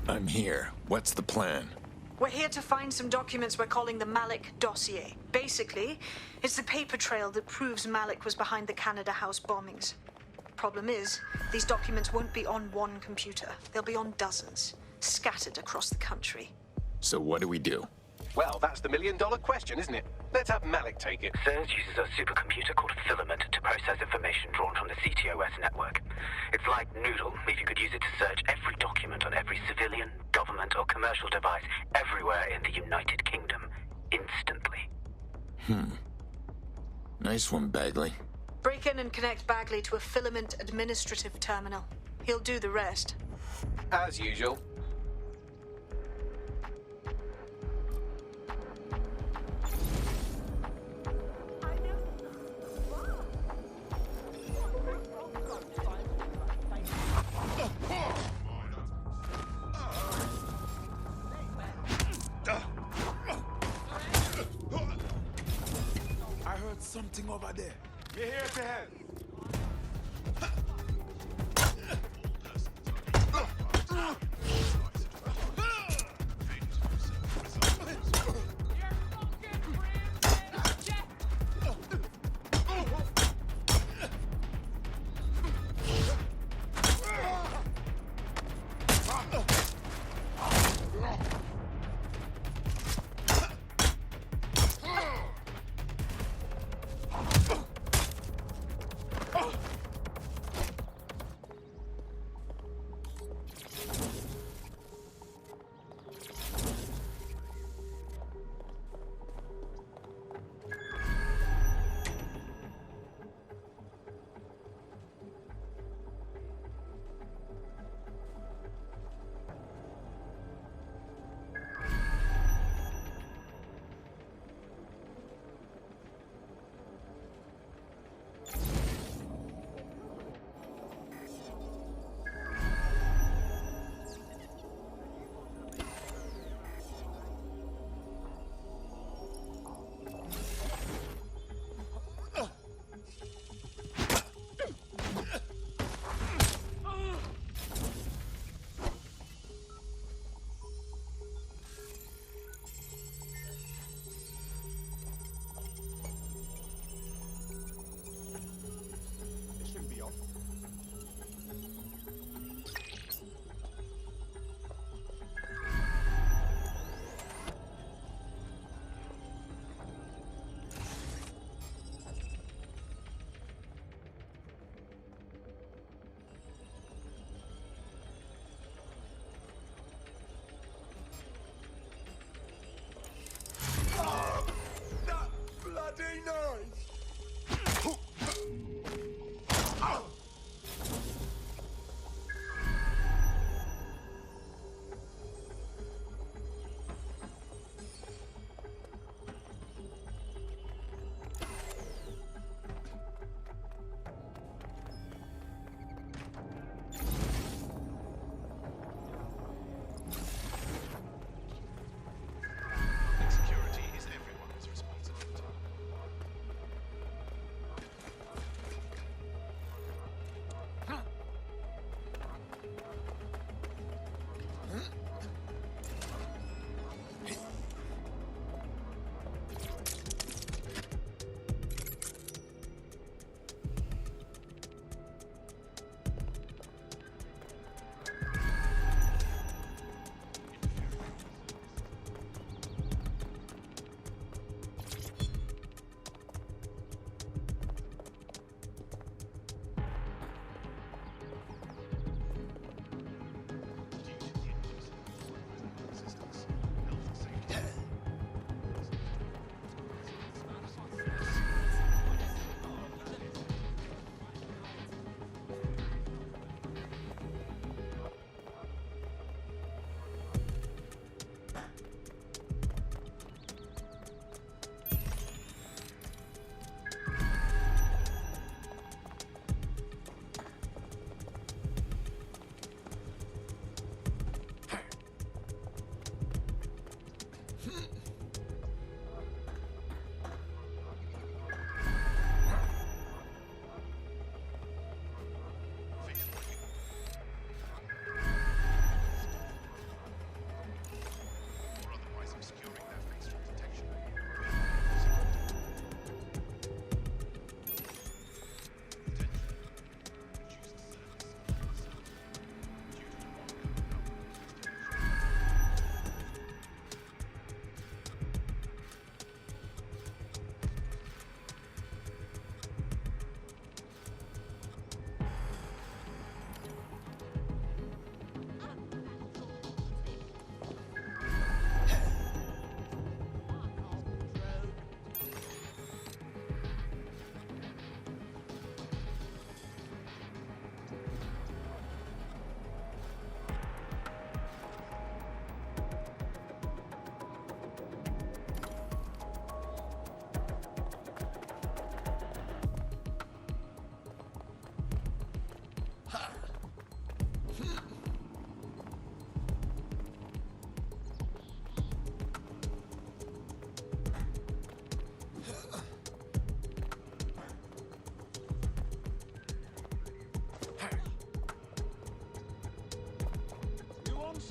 I'm here. What's the plan? We're here to find some documents we're calling the Malik dossier. Basically, it's the paper trail that proves Malik was behind the Canada House bombings. Problem is, these documents won't be on one computer. They'll be on dozens, scattered across the country. So what do we do? Well, that's the million-dollar question, isn't it? Let's have Malik take it. CERS uses a supercomputer called Filament to process information drawn from the CTOS network. It's like Noodle, if you could use it to search every document on every civilian, government, or commercial device everywhere in the United Kingdom, instantly. Nice one, Bagley. Break in and connect Bagley to a Filament administrative terminal. He'll do the rest. As usual. I heard something over there. We're here to help.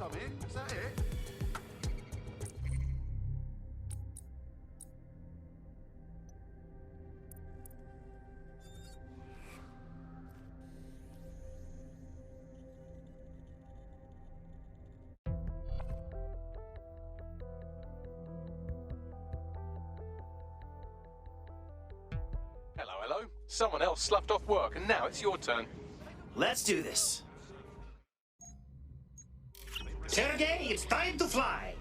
something? Is that it? Hello, hello. Someone else sloughed off work, and now it's your turn. Let's do this. Sergey, it's time to fly.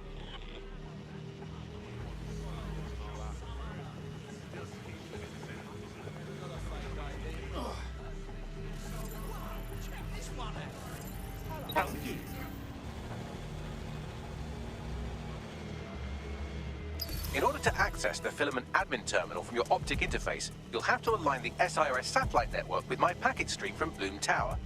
In order to access the filament admin terminal from your optic interface, you'll have to align the SIRS satellite network with my packet stream from Bloom Tower.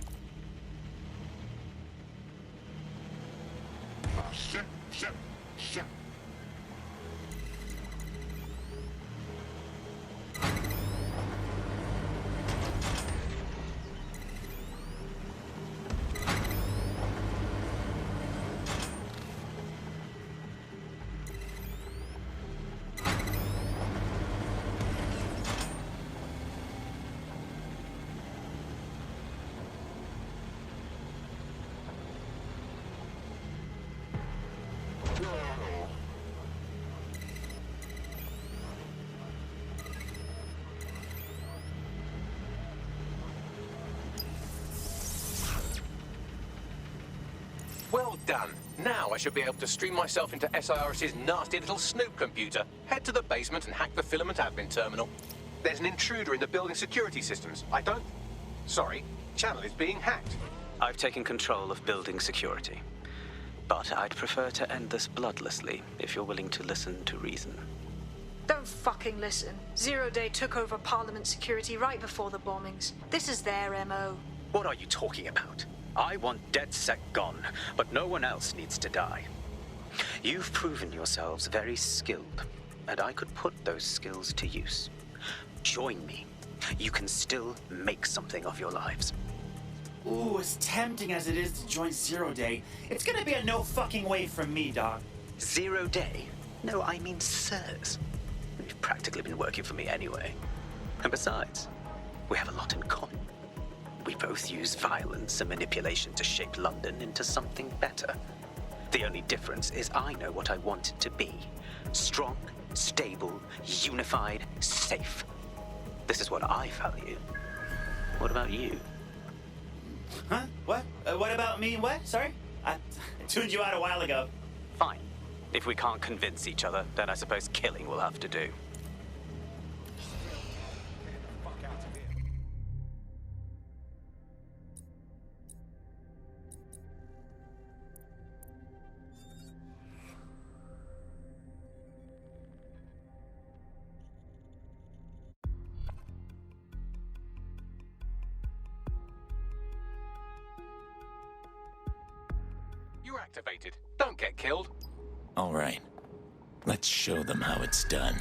Well done. Now I should be able to stream myself into SIRS's nasty little snoop computer, head to the basement and hack the filament admin terminal. There's an intruder in the building security systems. Sorry, channel is being hacked. I've taken control of building security. But I'd prefer to end this bloodlessly, if you're willing to listen to reason. Don't fucking listen. Zero Day took over Parliament security right before the bombings. This is their MO. What are you talking about? I want DedSec gone, but no one else needs to die. You've proven yourselves very skilled, and I could put those skills to use. Join me. You can still make something of your lives. Ooh, as tempting as it is to join Zero Day, it's gonna be a no fucking way from me, Doc. 0 Day? No, I mean SIRS. You've practically been working for me anyway. And besides, we have a lot in common. We both use violence and manipulation to shape London into something better. The only difference is I know what I want it to be. Strong, stable, unified, safe. This is what I value. What about you? Huh? What? What about me? What? Sorry? I tuned you out a while ago. Fine. If we can't convince each other, then I suppose killing will have to do. You're activated. Don't get killed. All right. Let's show them how it's done.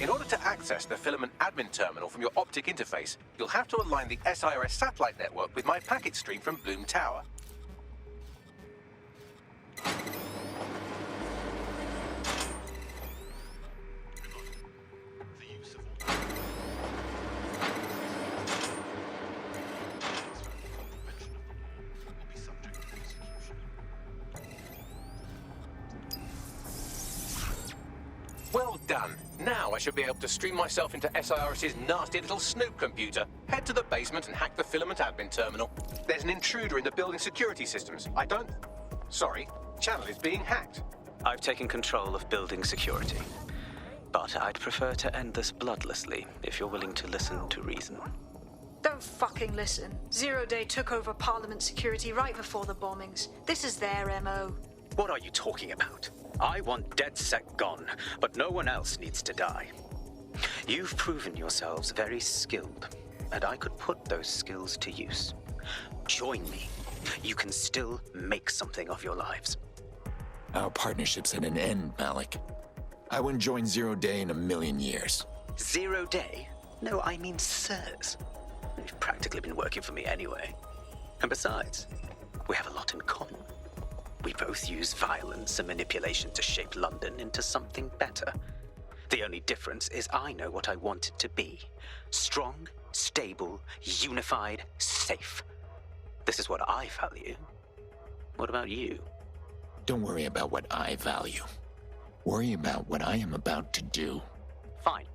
In order to access the filament admin terminal from your optic interface, you'll have to align the SIRS satellite network with my packet stream from Bloom Tower. Well done. Now I should be able to stream myself into SIRS's nasty little snoop computer, head to the basement and hack the filament admin terminal. There's an intruder in the building security systems. Sorry, channel is being hacked. I've taken control of building security. But I'd prefer to end this bloodlessly, if you're willing to listen to reason. Don't fucking listen. Zero Day took over Parliament security right before the bombings. This is their MO. What are you talking about? I want DedSec gone, but no one else needs to die. You've proven yourselves very skilled, and I could put those skills to use. Join me. You can still make something of your lives. Our partnership's at an end, Malik. I wouldn't join Zero Day in a million years. 0 Day? No, I mean sirs. You've practically been working for me anyway. And besides, we have a lot in common. We both use violence and manipulation to shape London into something better. The only difference is I know what I want it to be. Strong, stable, unified, safe. This is what I value. What about you? Don't worry about what I value. Worry about what I am about to do. Fine.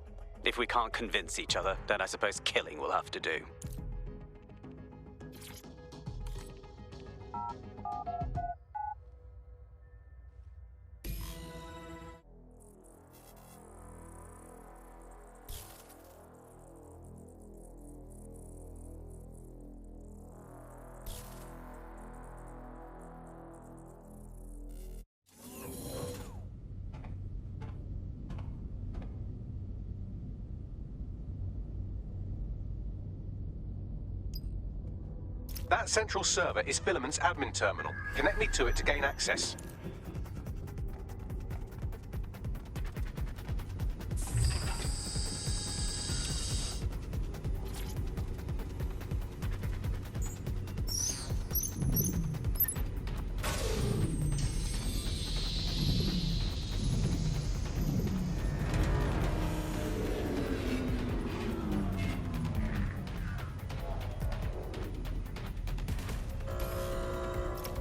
If we can't convince each other, then I suppose killing will have to do. That central server is Filament's admin terminal. Connect me to it to gain access.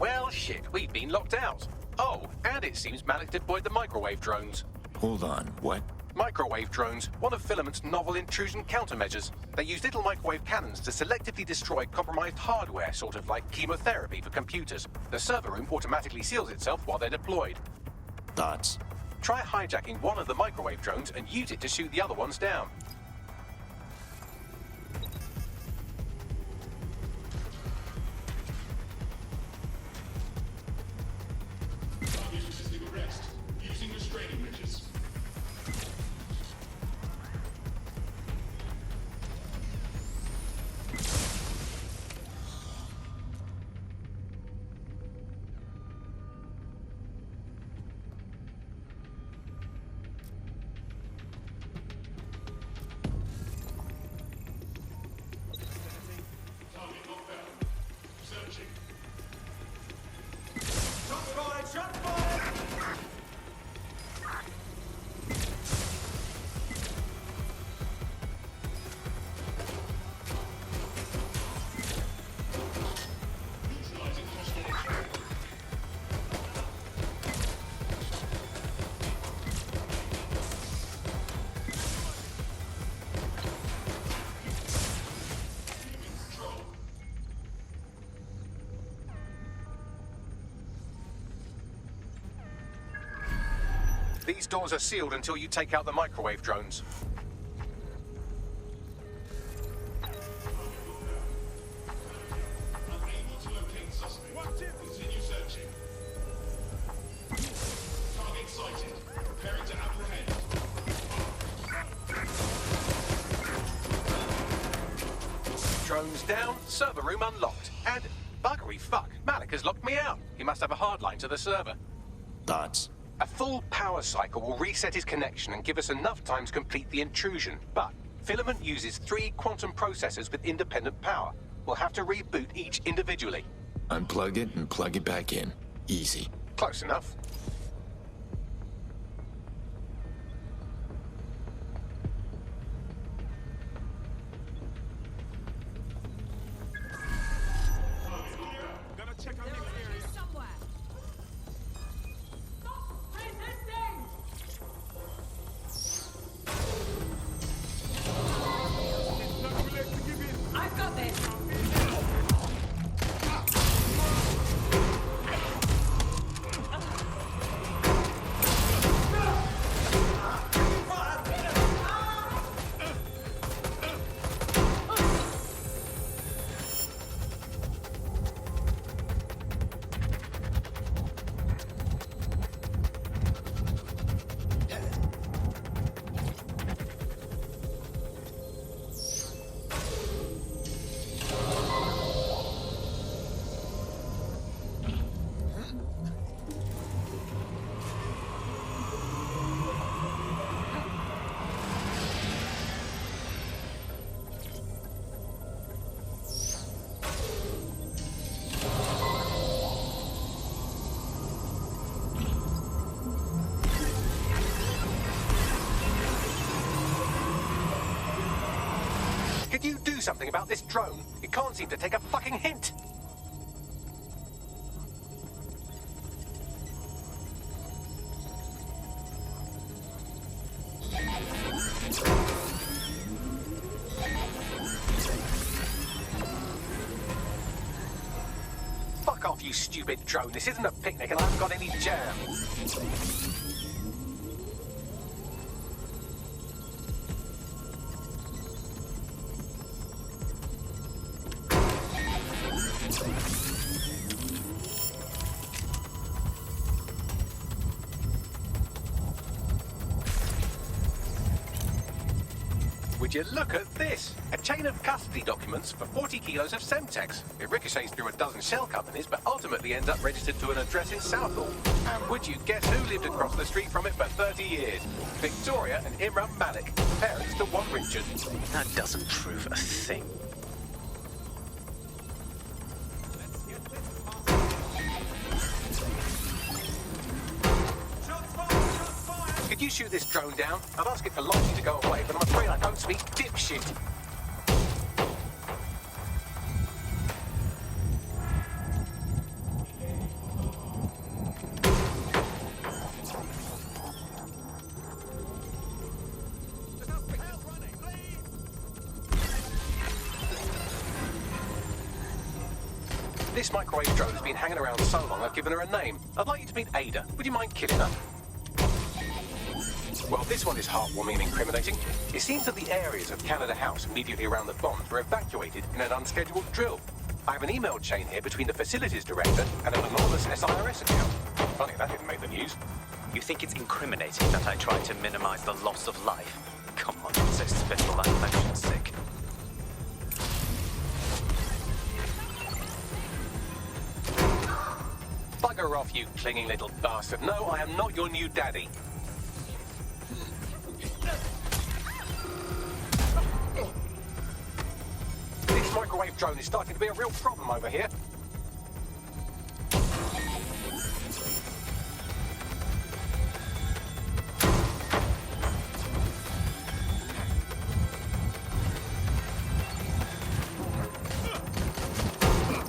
Well, shit, we've been locked out. Oh, and it seems Malik deployed the microwave drones. Hold on, what? Microwave drones, one of Filament's novel intrusion countermeasures. They use little microwave cannons to selectively destroy compromised hardware, sort of like chemotherapy for computers. The server room automatically seals itself while they're deployed. Thoughts? Try hijacking one of the microwave drones and use it to shoot the other ones down. These doors are sealed until you take out the microwave drones. Unable to locate suspect. Continue searching. Target sighted. Preparing to apprehend. Drones down, server room unlocked. And buggery fuck, Malik has locked me out. He must have a hardline to the server. Thoughts? A full power cycle will reset his connection and give us enough time to complete the intrusion. But Filament uses 3 quantum processors with independent power. We'll have to reboot each individually. Unplug it and plug it back in. Easy. Close enough. Gonna check out this area. Somewhere. Stop resisting! Could you do something about this drone? It can't seem to take a fucking hint. Fuck off, you stupid drone. This isn't a picnic and I haven't got any jam. Would you look at this? A chain of custody documents for 40 kilos of Semtex. It ricochets through a dozen shell companies, but ultimately ends up registered to an address in Southall. And would you guess who lived across the street from it for 30 years? Victoria and Imran Malik, parents to one Richard. That doesn't prove a thing. Could you shoot this drone down? I'd ask it politely to go away, but I'm afraid I don't speak dipshit. This microwave drone has been hanging around so long I've given her a name. I'd like you to meet Ada. Would you mind killing her? Well, this one is heartwarming and incriminating. It seems that the areas of Canada House immediately around the bombs were evacuated in an unscheduled drill. I have an email chain here between the facilities director and an anonymous SIRS account. Funny that didn't make the news. You think it's incriminating that I tried to minimize the loss of life? Come on, it's so special I'm motion sick. Bugger off, you clinging little bastard. No, I am not your new daddy. This microwave drone is starting to be a real problem over here.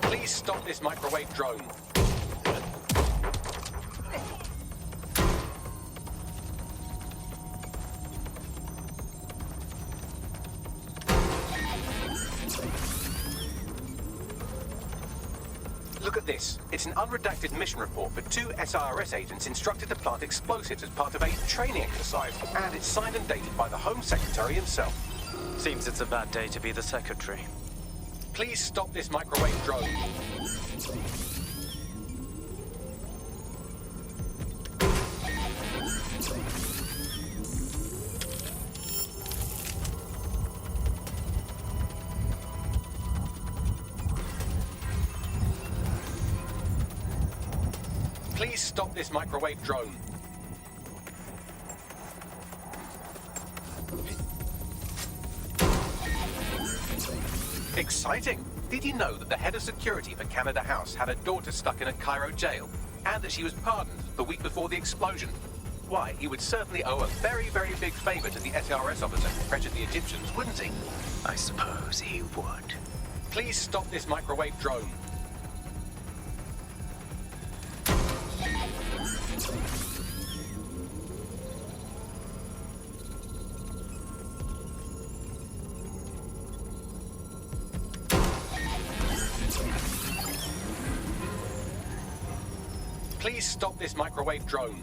Please stop this microwave drone. Look at this. It's an unredacted mission report for 2 SIRS agents instructed to plant explosives as part of a training exercise. And it's signed and dated by the Home Secretary himself. Seems it's a bad day to be the secretary. Please stop this microwave drone. Please stop this microwave drone. Exciting! Did you know that the head of security for Canada House had a daughter stuck in a Cairo jail, and that she was pardoned the week before the explosion? Why, he would certainly owe a very, very big favor to the SRS officer who pressured the Egyptians, wouldn't he? I suppose he would. Please stop this microwave drone. Please stop this microwave drone.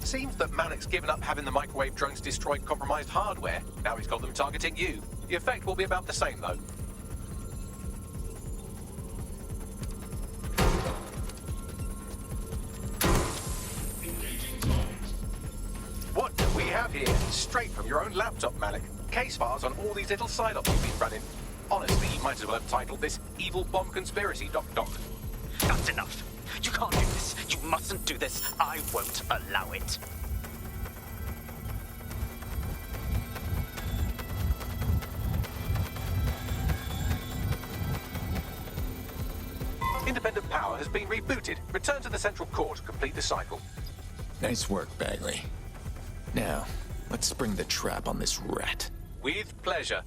Seems that Malik's given up having the microwave drones destroy compromised hardware. Now he's got them targeting you. The effect will be about the same, though. What do we have here? Straight from your own laptop, Malik. Case files on all these little side-ops you've been running. Honestly, you might as well have titled this Evil Bomb Conspiracy, Doc. That's enough. You can't do this. You mustn't do this. I won't allow it. independent power has been rebooted. Return to the central core to complete the cycle. Nice work, Bagley. Now, let's spring the trap on this rat. With pleasure.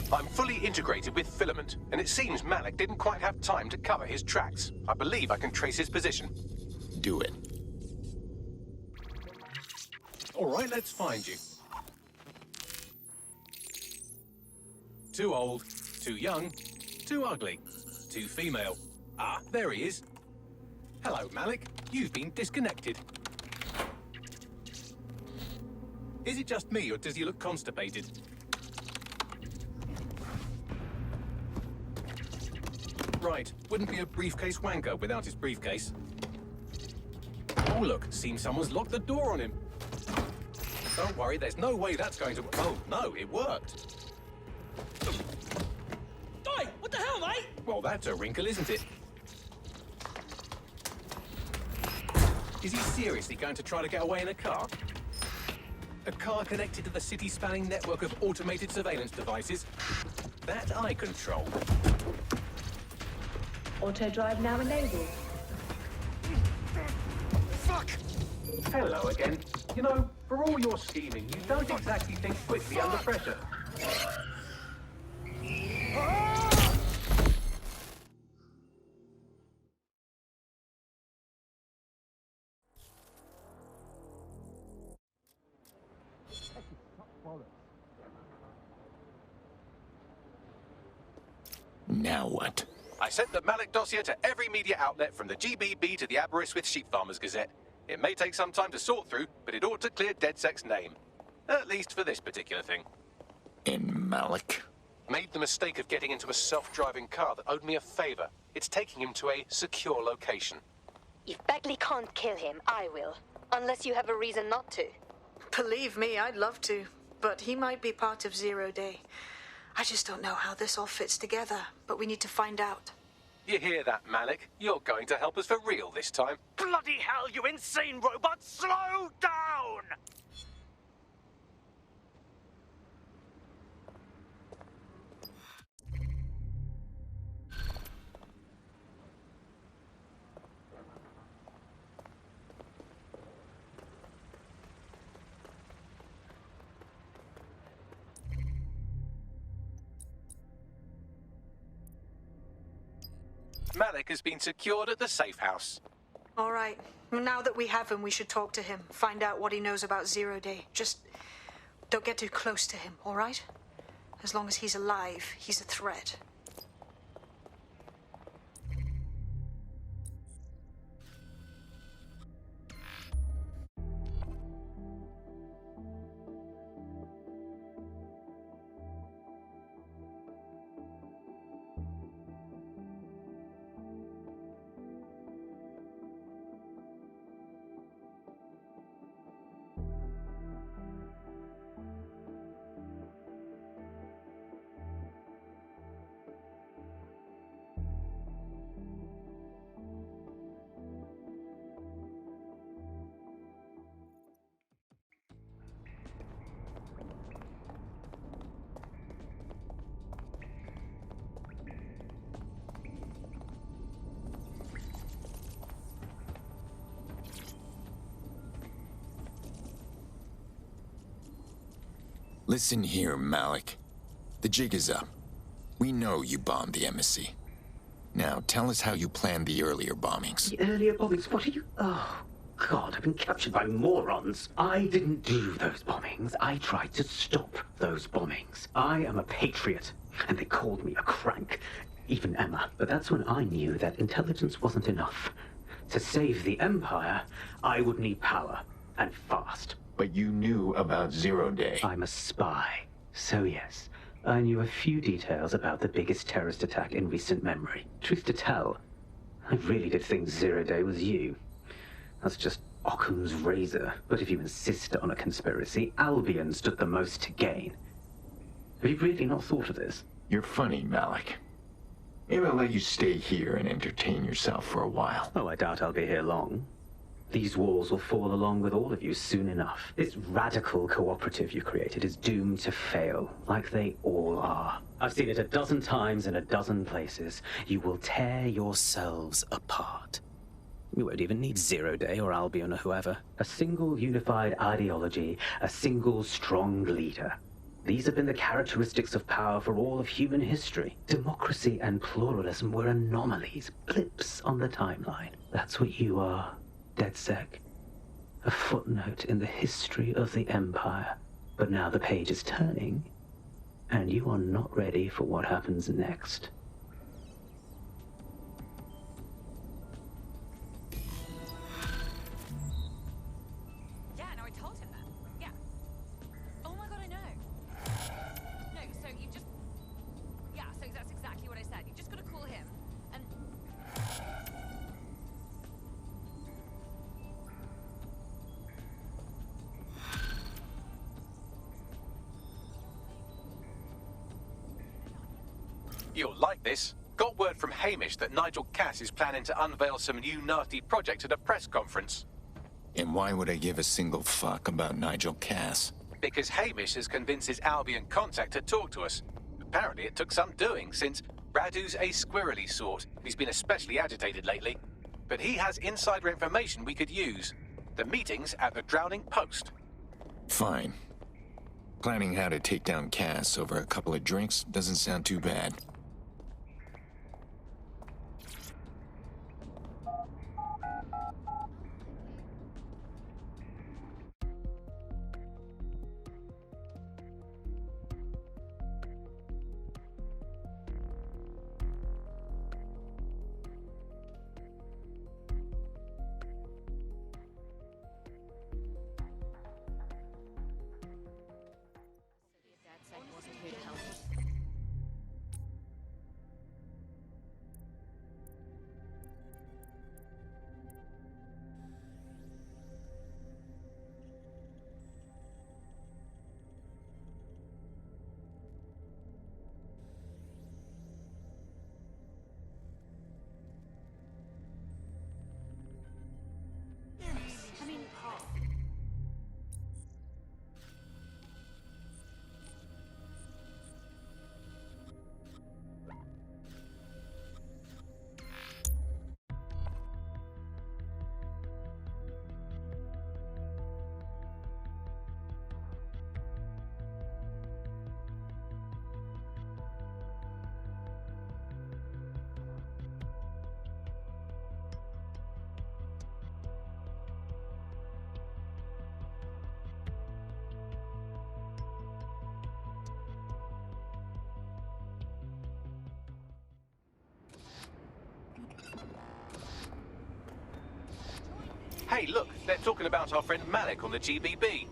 I'm fully integrated with Filament, and it seems Malik didn't quite have time to cover his tracks. I believe I can trace his position. Do it. All right, let's find you. Too old, too young, too ugly, too female. Ah, there he is. Hello, Malik. You've been disconnected. Is it just me, or does he look constipated? Right, wouldn't be a briefcase wanker without his briefcase. Oh look, seems someone's locked the door on him. Don't worry, there's no way that's going to... Oh, no, it worked. Oi, what the hell, mate? Well, that's a wrinkle, isn't it? Is he seriously going to try to get away in a car? A car connected to the city-spanning network of automated surveillance devices? That I control. Auto drive now enabled. Fuck! Hello again. You know, for all your scheming, you don't exactly think quickly under pressure. Now what? I sent the Malik dossier to every media outlet from the GBB to the Aberystwyth Sheep Farmers Gazette. It may take some time to sort through, but it ought to clear DedSec's name. At least for this particular thing. In Malik? Made the mistake of getting into a self-driving car that owed me a favor. It's taking him to a secure location. If Bagley can't kill him, I will. Unless you have a reason not to. Believe me, I'd love to. But he might be part of Zero Day. I just don't know how this all fits together, but we need to find out. You hear that, Malik? You're going to help us for real this time. Bloody hell, you insane robot! Slow down! Malik has been secured at the safe house. All right. Now that we have him, we should talk to him. Find out what he knows about Zero Day. Just don't get too close to him, all right? As long as he's alive, he's a threat. Listen here, Malik. The jig is up. We know you bombed the embassy. Now, tell us how you planned the earlier bombings. The earlier bombings? What are you... Oh, God, I've been captured by morons. I didn't do those bombings. I tried to stop those bombings. I am a patriot, and they called me a crank. Even Emma. But that's when I knew that intelligence wasn't enough. To save the Empire, I would need power, and fast. But you knew about Zero Day. I'm a spy, so yes, I knew a few details about the biggest terrorist attack in recent memory. Truth to tell, I really did think Zero Day was you. That's just Occam's razor. But if you insist on a conspiracy, Albion stood the most to gain. Have you really not thought of this? You're funny, Malik. Maybe I'll let you stay here and entertain yourself for a while. Oh, I doubt I'll be here long. These walls will fall along with all of you soon enough. This radical cooperative you created is doomed to fail, like they all are. I've seen it a dozen times in a dozen places. You will tear yourselves apart. You won't even need Zero Day or Albion or whoever. A single unified ideology, a single strong leader. These have been the characteristics of power for all of human history. Democracy and pluralism were anomalies, blips on the timeline. That's what you are, DedSec. A footnote in the history of the Empire. But now the page is turning, and you are not ready for what happens next. Yeah, no, I told him that. Yeah. Oh my god, I know. No, so you just... Yeah, so that's exactly what I said. You just gotta call him, and... You'll like this. Got word from Hamish that Nigel Cass is planning to unveil some new nasty project at a press conference. And why would I give a single fuck about Nigel Cass? Because Hamish has convinced his Albion contact to talk to us. Apparently it took some doing, since Radu's a squirrely sort. He's been especially agitated lately. But he has insider information we could use. The meeting's at the Drowning Post. Fine. Planning how to take down Cass over a couple of drinks doesn't sound too bad. Hey, look, they're talking about our friend Malik on the GBB.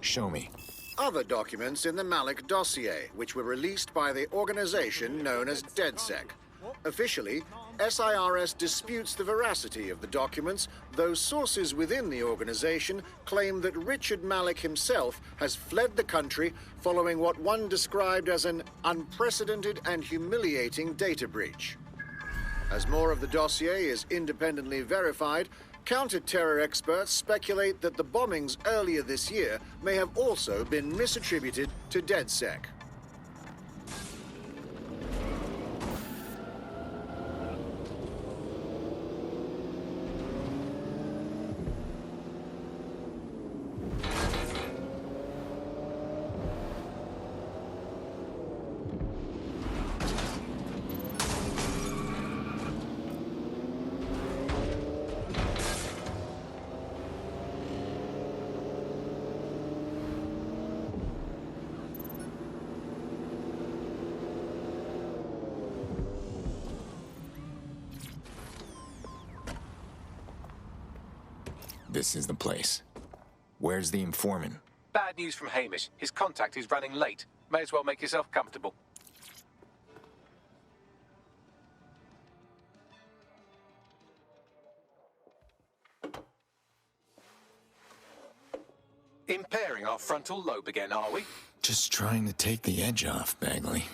Show me. Other documents in the Malik dossier, which were released by the organization known as DedSec. Officially, SIRS disputes the veracity of the documents, though sources within the organization claim that Richard Malik himself has fled the country following what one described as an unprecedented and humiliating data breach. As more of the dossier is independently verified, counter-terror experts speculate that the bombings earlier this year may have also been misattributed to DedSec. this is the place. Where's the informant? Bad news from Hamish. His contact is running late. May as well make yourself comfortable. Impairing our frontal lobe again, are we? Just trying to take the edge off, Bagley.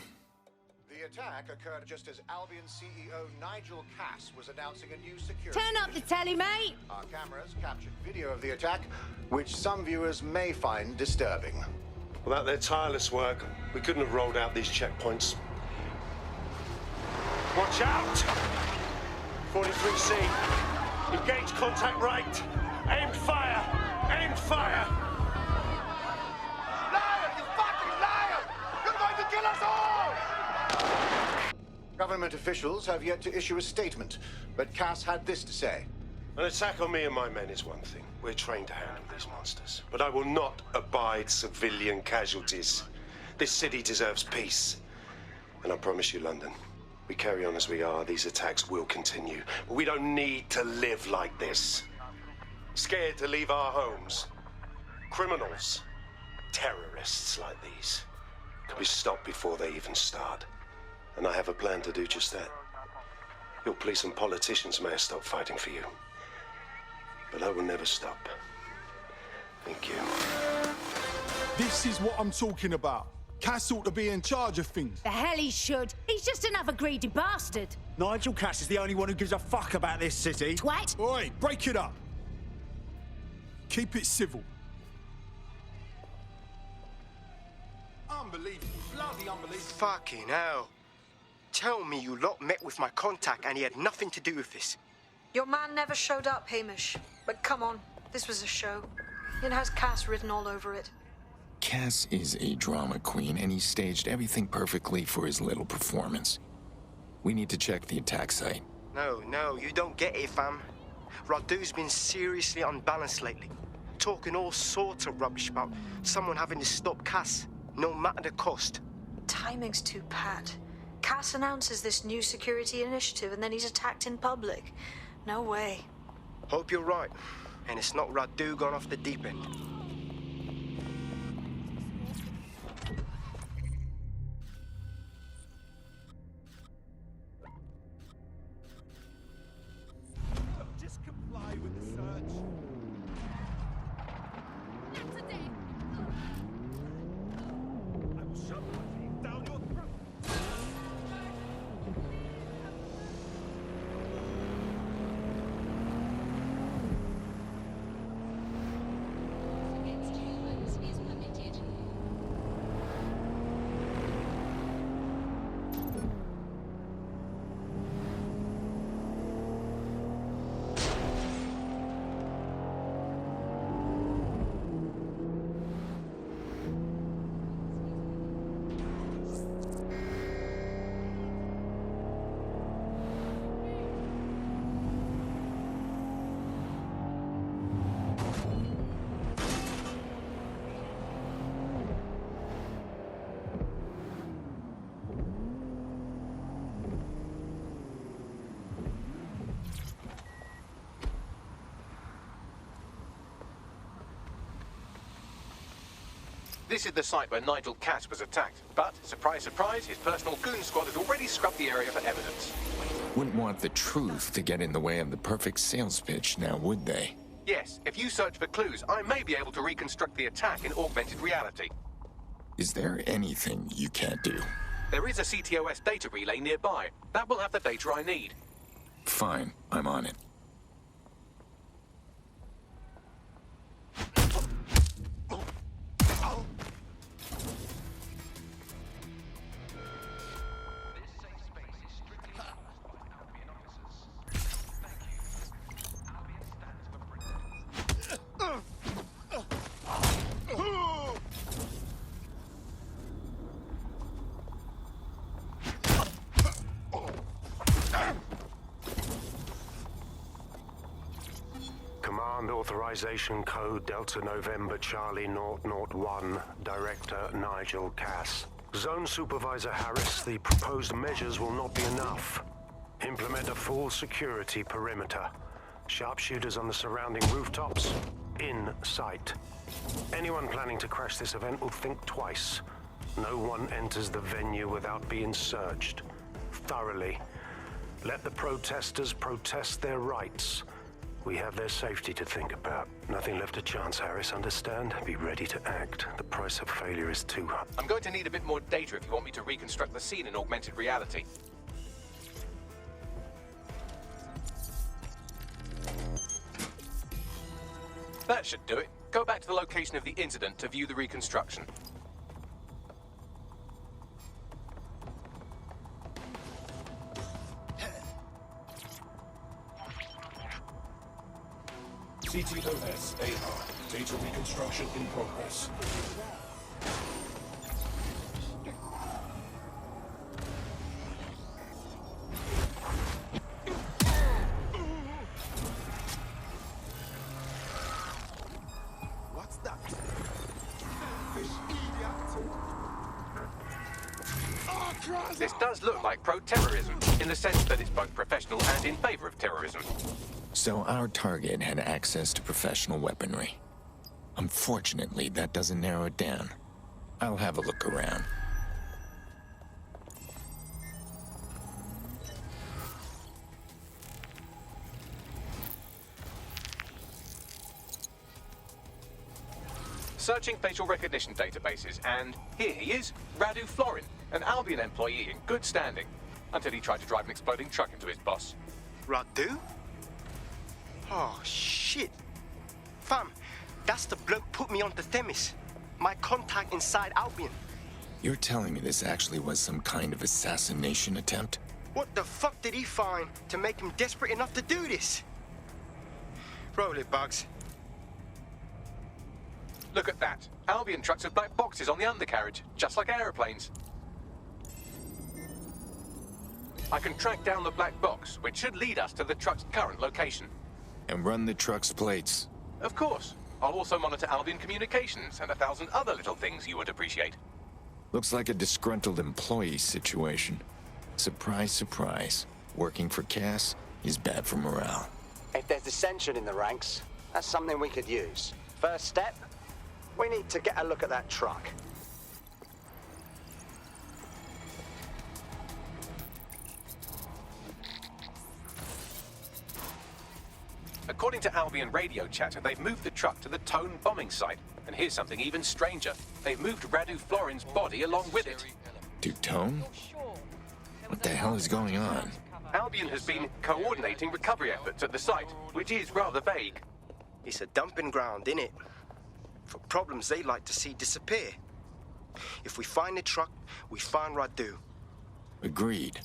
The attack occurred just as Albion CEO Nigel Cass was announcing a new security. Turn up the telly, mate! Our cameras captured video of the attack, which some viewers may find disturbing. Without their tireless work, we couldn't have rolled out these checkpoints. Watch out! 43C. Engage contact right. Aimed fire! Aimed fire! Liar! You fucking liar! You're going to kill us all! Government officials have yet to issue a statement, but Cass had this to say. An attack on me and my men is one thing. We're trained to handle these monsters. But I will not abide civilian casualties. This city deserves peace. And I promise you, London, we carry on as we are, these attacks will continue. But we don't need to live like this. Scared to leave our homes. Criminals, terrorists like these, can be stopped before they even start. And I have a plan to do just that. Your police and politicians may have stopped fighting for you. But I will never stop. Thank you. This is what I'm talking about. Cass ought to be in charge of things. The hell he should. He's just another greedy bastard. Nigel Cass is the only one who gives a fuck about this city. Twat! Oi, break it up. Keep it civil. Unbelievable. Bloody unbelievable. Fucking hell. Tell me you lot met with my contact and he had nothing to do with this. Your man never showed up, Hamish. But come on, this was a show. It has Cass written all over it. Cass is a drama queen, and he staged everything perfectly for his little performance. We need to check the attack site. No, you don't get it, fam. Radu's been seriously unbalanced lately. Talking all sorts of rubbish about someone having to stop Cass, no matter the cost. Timing's too pat. Cass announces this new security initiative and then he's attacked in public. No way. Hope you're right. And it's not Radu gone off the deep end. Just comply with the search. Not today! I will shove my teeth down your throat. Against humans is permitted. This is the site where Nigel Cass was attacked. But, surprise, surprise, his personal goon squad has already scrubbed the area for evidence. Wouldn't want the truth to get in the way of the perfect sales pitch, now would they? Yes, if you search for clues, I may be able to reconstruct the attack in augmented reality. Is there anything you can't do? There is a CTOS data relay nearby. That will have the data I need. Fine, I'm on it. Command authorization code Delta November Charlie 001, Director Nigel Cass. Zone Supervisor Harris, the proposed measures will not be enough. Implement a full security perimeter. Sharpshooters on the surrounding rooftops, in sight. Anyone planning to crash this event will think twice. No one enters the venue without being searched. Thoroughly. Let the protesters protest their rights. We have their safety to think about. Nothing left to chance, Harris, understand? Be ready to act. The price of failure is too high. I'm going to need a bit more data if you want me to reconstruct the scene in augmented reality. That should do it. Go back to the location of the incident to view the reconstruction. CTOS AR. Data reconstruction in progress. What's that? This does look like pro-terrorism, in the sense that it's both professional and in favor of terrorism. So our target had access to professional weaponry. Unfortunately, that doesn't narrow it down. I'll have a look around. Searching facial recognition databases, and here he is, Radu Florin, an Albion employee in good standing, until he tried to drive an exploding truck into his boss. Radu? Oh, shit. Fam, that's the bloke put me onto Themis. My contact inside Albion. You're telling me this actually was some kind of assassination attempt? What the fuck did he find to make him desperate enough to do this? Roll it, Bugs. Look at that. Albion trucks with black boxes on the undercarriage, just like aeroplanes. I can track down the black box, which should lead us to the truck's current location. And run the truck's plates. Of course. I'll also monitor Albion communications and 1,000 other little things you would appreciate. Looks like a disgruntled employee situation. Surprise, surprise. Working for Cass is bad for morale. If there's dissension in the ranks, that's something we could use. First step, we need to get a look at that truck. According to Albion radio chatter, they've moved the truck to the Tone bombing site. And here's something even stranger. They've moved Radu Florin's body along with it. To Tone? What the hell is going on? Albion has been coordinating recovery efforts at the site, which is rather vague. It's a dumping ground, innit? For problems they like to see disappear. If we find the truck, we find Radu. Agreed.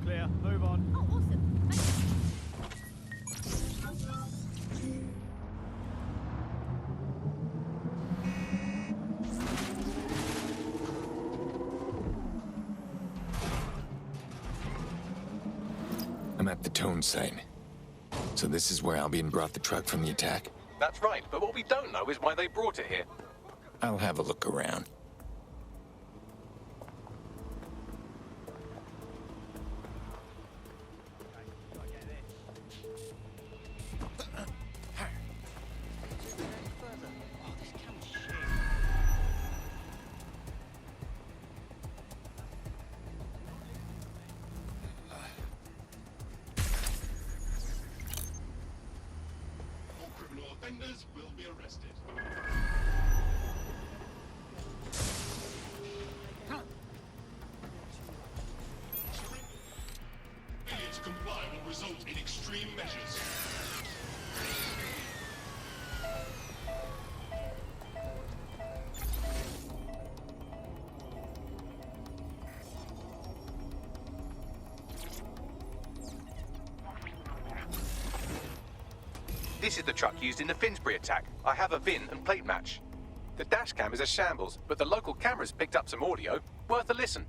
Clear. Move on. Oh, awesome. Thank you. I'm at the tone site. So this is where Albion brought the truck from the attack? That's right, but what we don't know is why they brought it here. I'll have a look around. Offenders will be arrested. Failure to comply will result in extreme measures. This is the truck used in the Finsbury attack. I have a VIN and plate match. The dash cam is a shambles, but the local cameras picked up some audio. Worth a listen.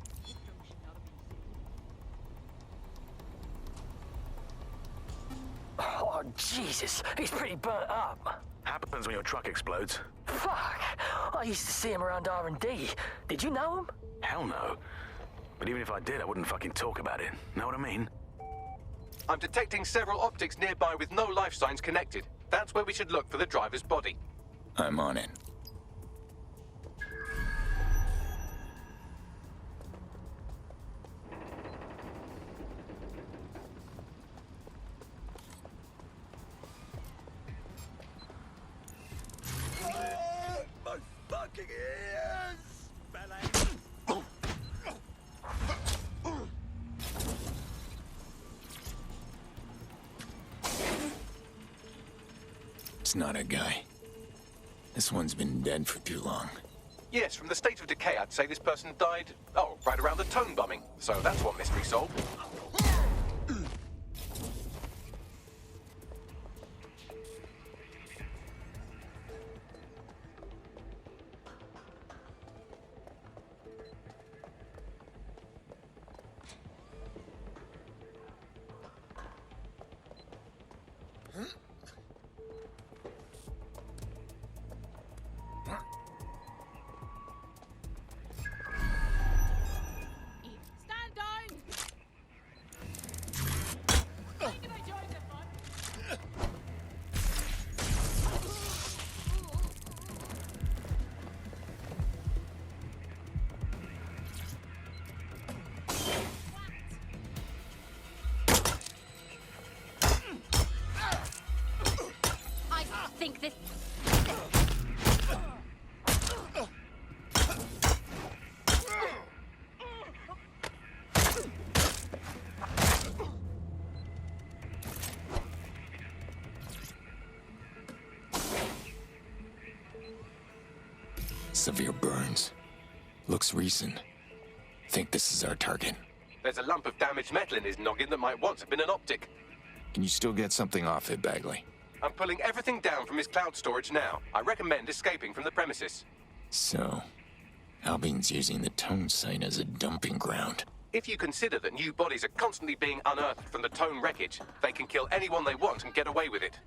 Oh, Jesus. He's pretty burnt up. Happens when your truck explodes. Fuck. I used to see him around R&D. Did you know him? Hell no. But even if I did, I wouldn't fucking talk about it. Know what I mean? I'm detecting several optics nearby with no life signs connected. That's where we should look for the driver's body. I'm on it. My fucking ears! It's not a guy. This one's been dead for too long. Yes, from the state of decay, I'd say this person died, right around the tone bombing. So that's one mystery solved. Stand down! I think this... Severe burns. Looks recent. Think this is our target. There's a lump of damaged metal in his noggin that might once have been an optic. Can you still get something off it, Bagley? I'm pulling everything down from his cloud storage now. I recommend escaping from the premises. So, Albion's using the tone site as a dumping ground. If you consider that new bodies are constantly being unearthed from the Tone wreckage, they can kill anyone they want and get away with it.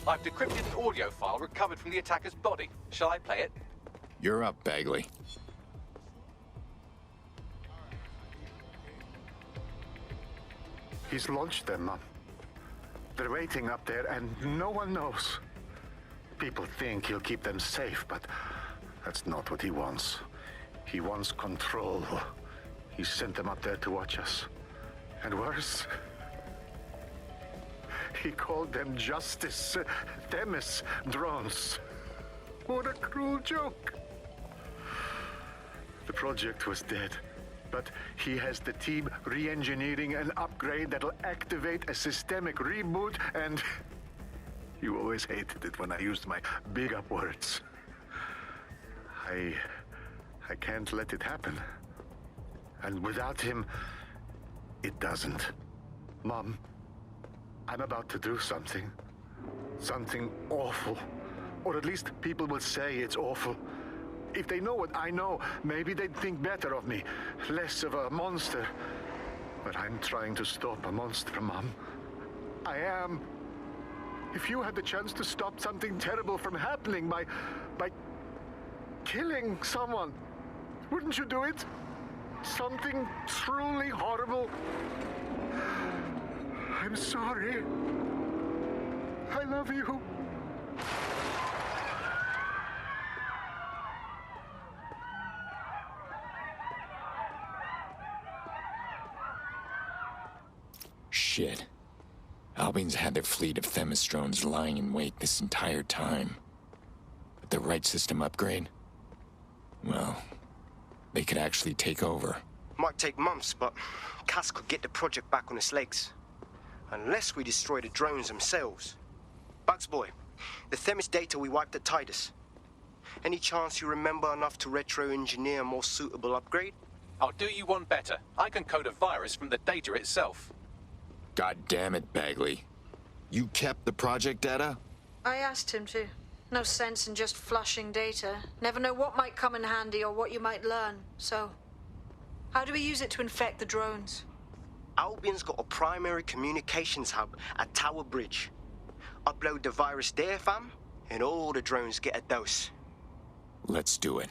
I've decrypted an audio file recovered from the attacker's body. Shall I play it? You're up, Bagley. He's launched them. They're waiting up there and no one knows. People think he'll keep them safe, but that's not what he wants. He wants control. He sent them up there to watch us. And worse, he called them Justice, Themis drones. What a cruel joke. The project was dead, but he has the team re-engineering an upgrade that'll activate a systemic reboot, and you always hated it when I used my big-up words. I can't let it happen. And without him, it doesn't. Mom, I'm about to do something. Something awful. Or at least people will say it's awful. If they know what I know, maybe they'd think better of me. Less of a monster. But I'm trying to stop a monster, Mom. I am. If you had the chance to stop something terrible from happening by killing someone, wouldn't you do it? Something truly horrible. I'm sorry. I love you. Shit. Albion's had their fleet of Themis drones lying in wait this entire time. With the right system upgrade, well, they could actually take over. Might take months, but Cass could get the project back on its legs. Unless we destroy the drones themselves. Bugs Boy, the Themis data we wiped at Titus. Any chance you remember enough to retro-engineer a more suitable upgrade? I'll do you one better. I can code a virus from the data itself. God damn it, Bagley. You kept the project data? I asked him to. No sense in just flushing data. Never know what might come in handy or what you might learn. So, how do we use it to infect the drones? Albion's got a primary communications hub at Tower Bridge. Upload the virus there, fam, and all the drones get a dose. Let's do it.